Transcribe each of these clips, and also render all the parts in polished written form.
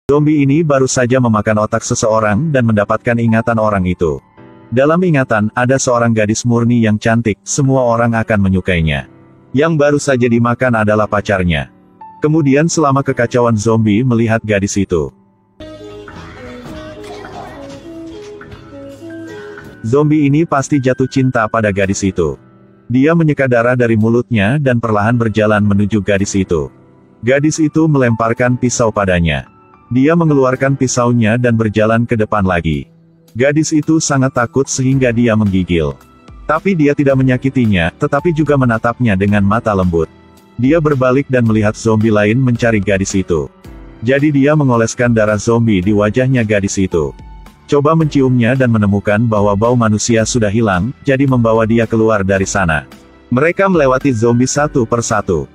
Zombie ini baru saja memakan otak seseorang dan mendapatkan ingatan orang itu. Dalam ingatan, ada seorang gadis murni yang cantik, semua orang akan menyukainya. Yang baru saja dimakan adalah pacarnya. Kemudian selama kekacauan zombie melihat gadis itu. Zombie ini pasti jatuh cinta pada gadis itu. Dia menyeka darah dari mulutnya dan perlahan berjalan menuju gadis itu. Gadis itu melemparkan pisau padanya. Dia mengeluarkan pisaunya dan berjalan ke depan lagi. Gadis itu sangat takut sehingga dia menggigil. Tapi dia tidak menyakitinya, tetapi juga menatapnya dengan mata lembut. Dia berbalik dan melihat zombie lain mencari gadis itu. Jadi dia mengoleskan darah zombie di wajahnya gadis itu. Coba menciumnya dan menemukan bahwa bau manusia sudah hilang, jadi membawa dia keluar dari sana. Mereka melewati zombie satu persatu.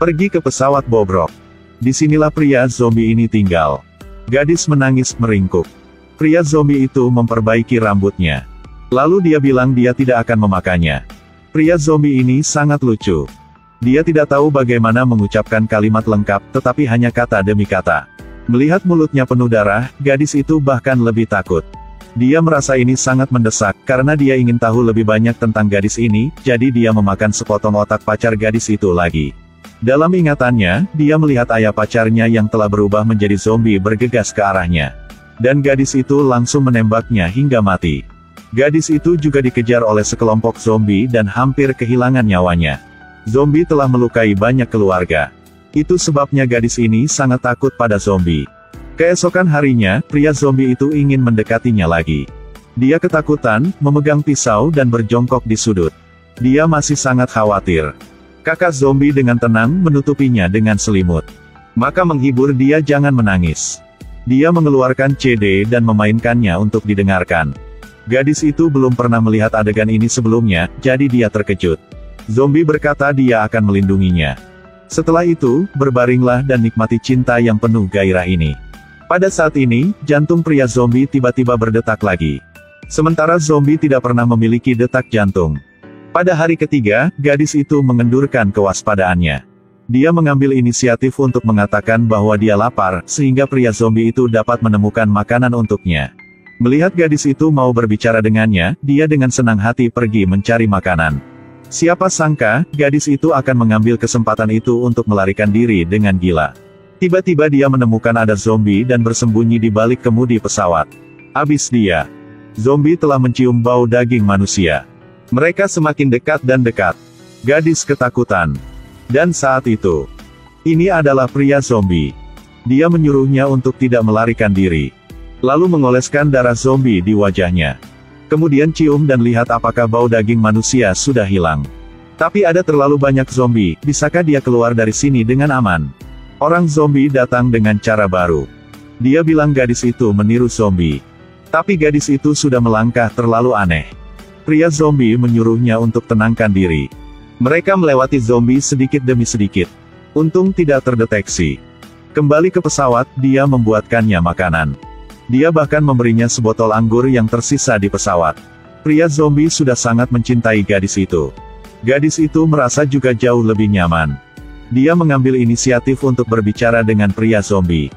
Pergi ke pesawat bobrok. Disinilah pria zombie ini tinggal. Gadis menangis meringkuk. Pria zombie itu memperbaiki rambutnya. Lalu dia bilang dia tidak akan memakannya. Pria zombie ini sangat lucu. Dia tidak tahu bagaimana mengucapkan kalimat lengkap, tetapi hanya kata demi kata. Melihat mulutnya penuh darah, gadis itu bahkan lebih takut. Dia merasa ini sangat mendesak, karena dia ingin tahu lebih banyak tentang gadis ini, jadi dia memakan sepotong otak pacar gadis itu lagi. Dalam ingatannya, dia melihat ayah pacarnya yang telah berubah menjadi zombie bergegas ke arahnya. Dan gadis itu langsung menembaknya hingga mati. Gadis itu juga dikejar oleh sekelompok zombie dan hampir kehilangan nyawanya. Zombie telah melukai banyak keluarga. Itu sebabnya gadis ini sangat takut pada zombie. Keesokan harinya, pria zombie itu ingin mendekatinya lagi. Dia ketakutan, memegang pisau dan berjongkok di sudut. Dia masih sangat khawatir. Kakak zombie dengan tenang menutupinya dengan selimut. Maka menghibur dia jangan menangis. Dia mengeluarkan CD dan memainkannya untuk didengarkan. Gadis itu belum pernah melihat adegan ini sebelumnya, jadi dia terkejut. Zombie berkata dia akan melindunginya. Setelah itu, berbaringlah dan nikmati cinta yang penuh gairah ini. Pada saat ini, jantung pria zombie tiba-tiba berdetak lagi. Sementara zombie tidak pernah memiliki detak jantung. Pada hari ketiga, gadis itu mengendurkan kewaspadaannya. Dia mengambil inisiatif untuk mengatakan bahwa dia lapar, sehingga pria zombie itu dapat menemukan makanan untuknya. Melihat gadis itu mau berbicara dengannya, dia dengan senang hati pergi mencari makanan. Siapa sangka, gadis itu akan mengambil kesempatan itu untuk melarikan diri dengan gila. Tiba-tiba dia menemukan ada zombie dan bersembunyi di balik kemudi pesawat. Abis dia. Zombie telah mencium bau daging manusia. Mereka semakin dekat dan dekat. Gadis ketakutan. Dan saat itu, ini adalah pria zombie. Dia menyuruhnya untuk tidak melarikan diri. Lalu mengoleskan darah zombie di wajahnya. Kemudian cium dan lihat apakah bau daging manusia sudah hilang. Tapi ada terlalu banyak zombie, bisakah dia keluar dari sini dengan aman? Orang zombie datang dengan cara baru. Dia bilang gadis itu meniru zombie. Tapi gadis itu sudah melangkah terlalu aneh. Pria zombie menyuruhnya untuk tenangkan diri. Mereka melewati zombie sedikit demi sedikit. Untung tidak terdeteksi. Kembali ke pesawat, dia membuatkannya makanan. Dia bahkan memberinya sebotol anggur yang tersisa di pesawat. Pria zombie sudah sangat mencintai gadis itu. Gadis itu merasa juga jauh lebih nyaman. Dia mengambil inisiatif untuk berbicara dengan pria zombie.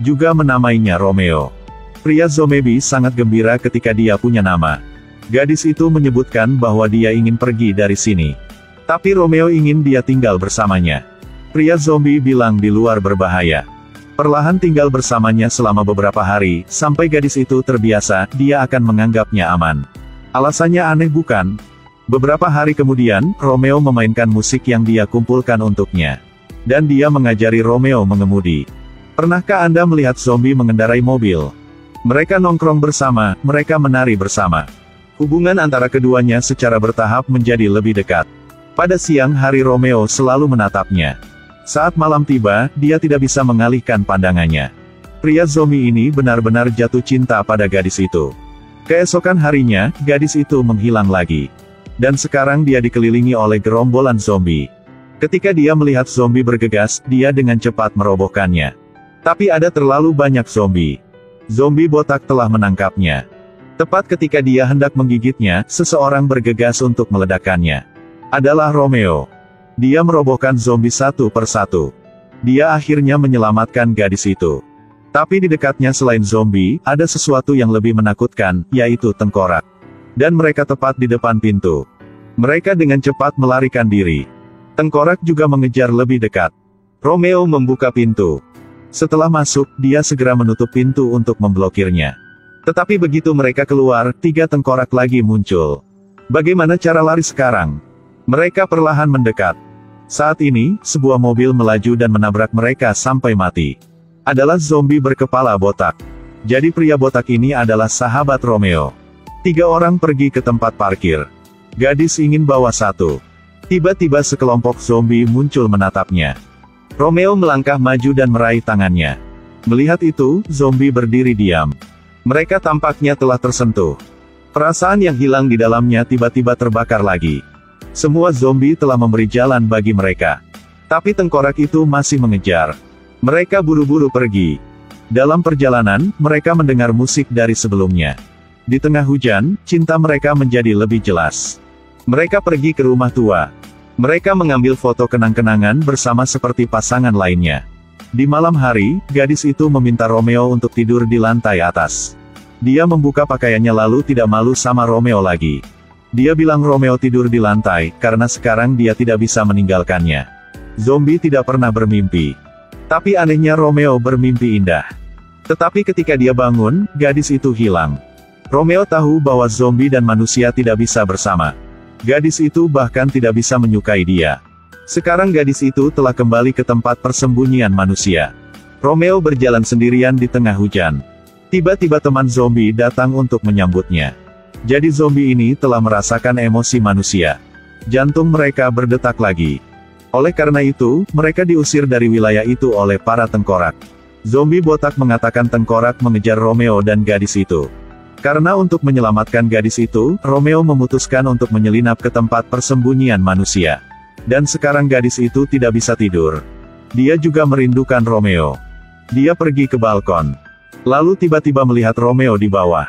Juga menamainya Romeo. Pria zombie sangat gembira ketika dia punya nama. Gadis itu menyebutkan bahwa dia ingin pergi dari sini. Tapi Romeo ingin dia tinggal bersamanya. Pria zombie bilang di luar berbahaya. Perlahan tinggal bersamanya selama beberapa hari, sampai gadis itu terbiasa, dia akan menganggapnya aman. Alasannya aneh bukan? Beberapa hari kemudian, Romeo memainkan musik yang dia kumpulkan untuknya. Dan dia mengajari Romeo mengemudi. Pernahkah Anda melihat zombie mengendarai mobil? Mereka nongkrong bersama, mereka menari bersama. Hubungan antara keduanya secara bertahap menjadi lebih dekat. Pada siang hari Romeo selalu menatapnya. Saat malam tiba, dia tidak bisa mengalihkan pandangannya. Pria zombie ini benar-benar jatuh cinta pada gadis itu. Keesokan harinya, gadis itu menghilang lagi. Dan sekarang dia dikelilingi oleh gerombolan zombie. Ketika dia melihat zombie bergegas, dia dengan cepat merobohkannya. Tapi ada terlalu banyak zombie. Zombie botak telah menangkapnya. Tepat ketika dia hendak menggigitnya, seseorang bergegas untuk meledakkannya. Adalah Romeo. Dia merobohkan zombie satu persatu. Dia akhirnya menyelamatkan gadis itu. Tapi di dekatnya selain zombie, ada sesuatu yang lebih menakutkan, yaitu tengkorak. Dan mereka tepat di depan pintu. Mereka dengan cepat melarikan diri. Tengkorak juga mengejar lebih dekat. Romeo membuka pintu. Setelah masuk, dia segera menutup pintu untuk memblokirnya. Tetapi begitu mereka keluar, 3 tengkorak lagi muncul. Bagaimana cara lari sekarang? Mereka perlahan mendekat. Saat ini, sebuah mobil melaju dan menabrak mereka sampai mati. Adalah zombie berkepala botak. Jadi pria botak ini adalah sahabat Romeo. 3 orang pergi ke tempat parkir. Gadis ingin bawa 1. Tiba-tiba sekelompok zombie muncul menatapnya. Romeo melangkah maju dan meraih tangannya. Melihat itu, zombie berdiri diam. Mereka tampaknya telah tersentuh. Perasaan yang hilang di dalamnya tiba-tiba terbakar lagi. Semua zombie telah memberi jalan bagi mereka. Tapi tengkorak itu masih mengejar. Mereka buru-buru pergi. Dalam perjalanan, mereka mendengar musik dari sebelumnya. Di tengah hujan, cinta mereka menjadi lebih jelas. Mereka pergi ke rumah tua. Mereka mengambil foto kenang-kenangan bersama seperti pasangan lainnya. Di malam hari, gadis itu meminta Romeo untuk tidur di lantai atas. Dia membuka pakaiannya lalu tidak malu sama Romeo lagi. Dia bilang Romeo tidur di lantai, karena sekarang dia tidak bisa meninggalkannya. Zombie tidak pernah bermimpi. Tapi anehnya Romeo bermimpi indah. Tetapi ketika dia bangun, gadis itu hilang. Romeo tahu bahwa zombie dan manusia tidak bisa bersama. Gadis itu bahkan tidak bisa menyukai dia. Sekarang gadis itu telah kembali ke tempat persembunyian manusia. Romeo berjalan sendirian di tengah hujan. Tiba-tiba teman zombie datang untuk menyambutnya. Jadi zombie ini telah merasakan emosi manusia. Jantung mereka berdetak lagi. Oleh karena itu, mereka diusir dari wilayah itu oleh para tengkorak. Zombie botak mengatakan tengkorak mengejar Romeo dan gadis itu. Karena untuk menyelamatkan gadis itu, Romeo memutuskan untuk menyelinap ke tempat persembunyian manusia. Dan sekarang gadis itu tidak bisa tidur. Dia juga merindukan Romeo. Dia pergi ke balkon. Lalu tiba-tiba melihat Romeo di bawah.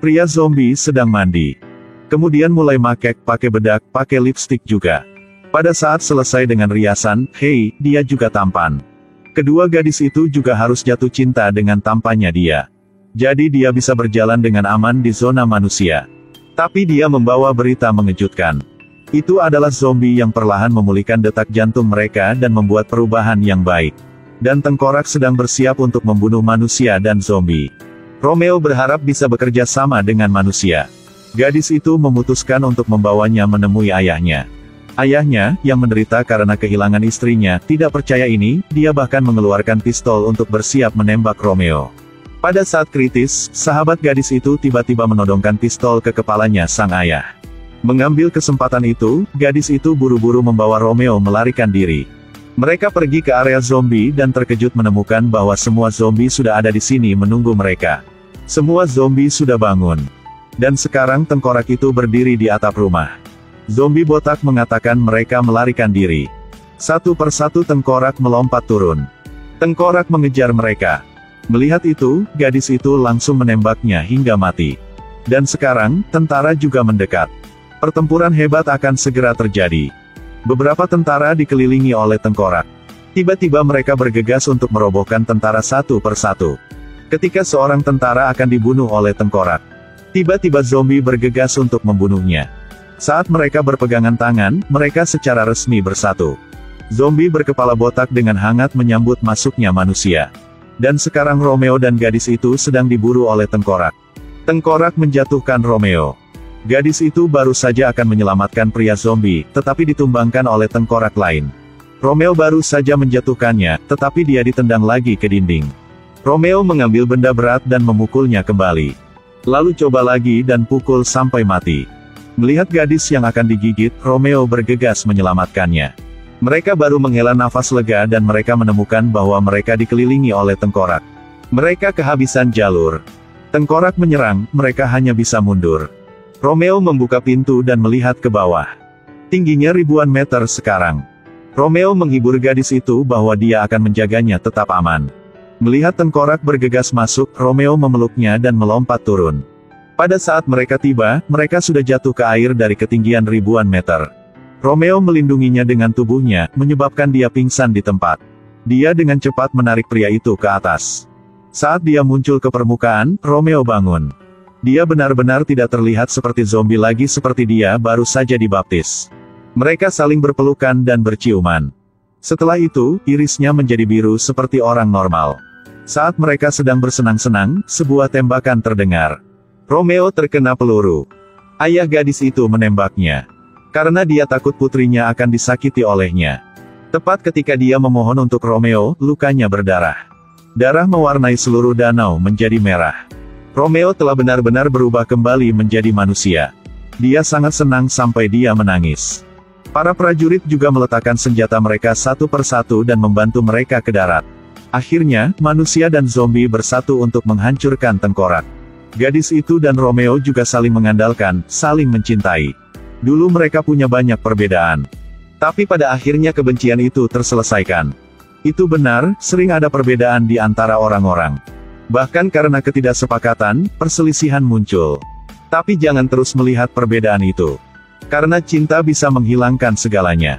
Pria zombie sedang mandi. Kemudian mulai makek, pakai bedak, pakai lipstik juga. Pada saat selesai dengan riasan, hei, dia juga tampan. Kedua gadis itu juga harus jatuh cinta dengan tampannya dia. Jadi dia bisa berjalan dengan aman di zona manusia. Tapi dia membawa berita mengejutkan. Itu adalah zombie yang perlahan memulihkan detak jantung mereka dan membuat perubahan yang baik. Dan tengkorak sedang bersiap untuk membunuh manusia dan zombie. Romeo berharap bisa bekerja sama dengan manusia. Gadis itu memutuskan untuk membawanya menemui ayahnya. Ayahnya, yang menderita karena kehilangan istrinya, tidak percaya ini, dia bahkan mengeluarkan pistol untuk bersiap menembak Romeo. Pada saat kritis, sahabat gadis itu tiba-tiba menodongkan pistol ke kepalanya sang ayah. Mengambil kesempatan itu, gadis itu buru-buru membawa Romeo melarikan diri. Mereka pergi ke area zombie dan terkejut menemukan bahwa semua zombie sudah ada di sini menunggu mereka. Semua zombie sudah bangun. Dan sekarang tengkorak itu berdiri di atap rumah. Zombie botak mengatakan mereka melarikan diri. Satu persatu tengkorak melompat turun. Tengkorak mengejar mereka. Melihat itu, gadis itu langsung menembaknya hingga mati. Dan sekarang, tentara juga mendekat. Pertempuran hebat akan segera terjadi. Beberapa tentara dikelilingi oleh tengkorak. Tiba-tiba mereka bergegas untuk merobohkan tentara satu persatu. Ketika seorang tentara akan dibunuh oleh tengkorak, tiba-tiba zombie bergegas untuk membunuhnya. Saat mereka berpegangan tangan, mereka secara resmi bersatu. Zombie berkepala botak dengan hangat menyambut masuknya manusia. Dan sekarang Romeo dan gadis itu sedang diburu oleh tengkorak. Tengkorak menjatuhkan Romeo. Gadis itu baru saja akan menyelamatkan pria zombie, tetapi ditumbangkan oleh tengkorak lain. Romeo baru saja menjatuhkannya, tetapi dia ditendang lagi ke dinding. Romeo mengambil benda berat dan memukulnya kembali. Lalu coba lagi dan pukul sampai mati. Melihat gadis yang akan digigit, Romeo bergegas menyelamatkannya. Mereka baru menghela nafas lega dan mereka menemukan bahwa mereka dikelilingi oleh tengkorak. Mereka kehabisan jalur. Tengkorak menyerang, mereka hanya bisa mundur. Romeo membuka pintu dan melihat ke bawah. Tingginya ribuan meter sekarang. Romeo menghibur gadis itu bahwa dia akan menjaganya tetap aman. Melihat tengkorak bergegas masuk, Romeo memeluknya dan melompat turun. Pada saat mereka tiba, mereka sudah jatuh ke air dari ketinggian ribuan meter. Romeo melindunginya dengan tubuhnya, menyebabkan dia pingsan di tempat. Dia dengan cepat menarik pria itu ke atas. Saat dia muncul ke permukaan, Romeo bangun. Dia benar-benar tidak terlihat seperti zombie lagi seperti dia baru saja dibaptis. Mereka saling berpelukan dan berciuman. Setelah itu, irisnya menjadi biru seperti orang normal. Saat mereka sedang bersenang-senang, sebuah tembakan terdengar. Romeo terkena peluru. Ayah gadis itu menembaknya. Karena dia takut putrinya akan disakiti olehnya. Tepat ketika dia memohon untuk Romeo, lukanya berdarah. Darah mewarnai seluruh danau menjadi merah. Romeo telah benar-benar berubah kembali menjadi manusia. Dia sangat senang sampai dia menangis. Para prajurit juga meletakkan senjata mereka satu persatu dan membantu mereka ke darat. Akhirnya, manusia dan zombie bersatu untuk menghancurkan tengkorak. Gadis itu dan Romeo juga saling mengandalkan, saling mencintai. Dulu mereka punya banyak perbedaan. Tapi pada akhirnya kebencian itu terselesaikan. Itu benar, sering ada perbedaan di antara orang-orang. Bahkan karena ketidaksepakatan, perselisihan muncul. Tapi jangan terus melihat perbedaan itu. Karena cinta bisa menghilangkan segalanya.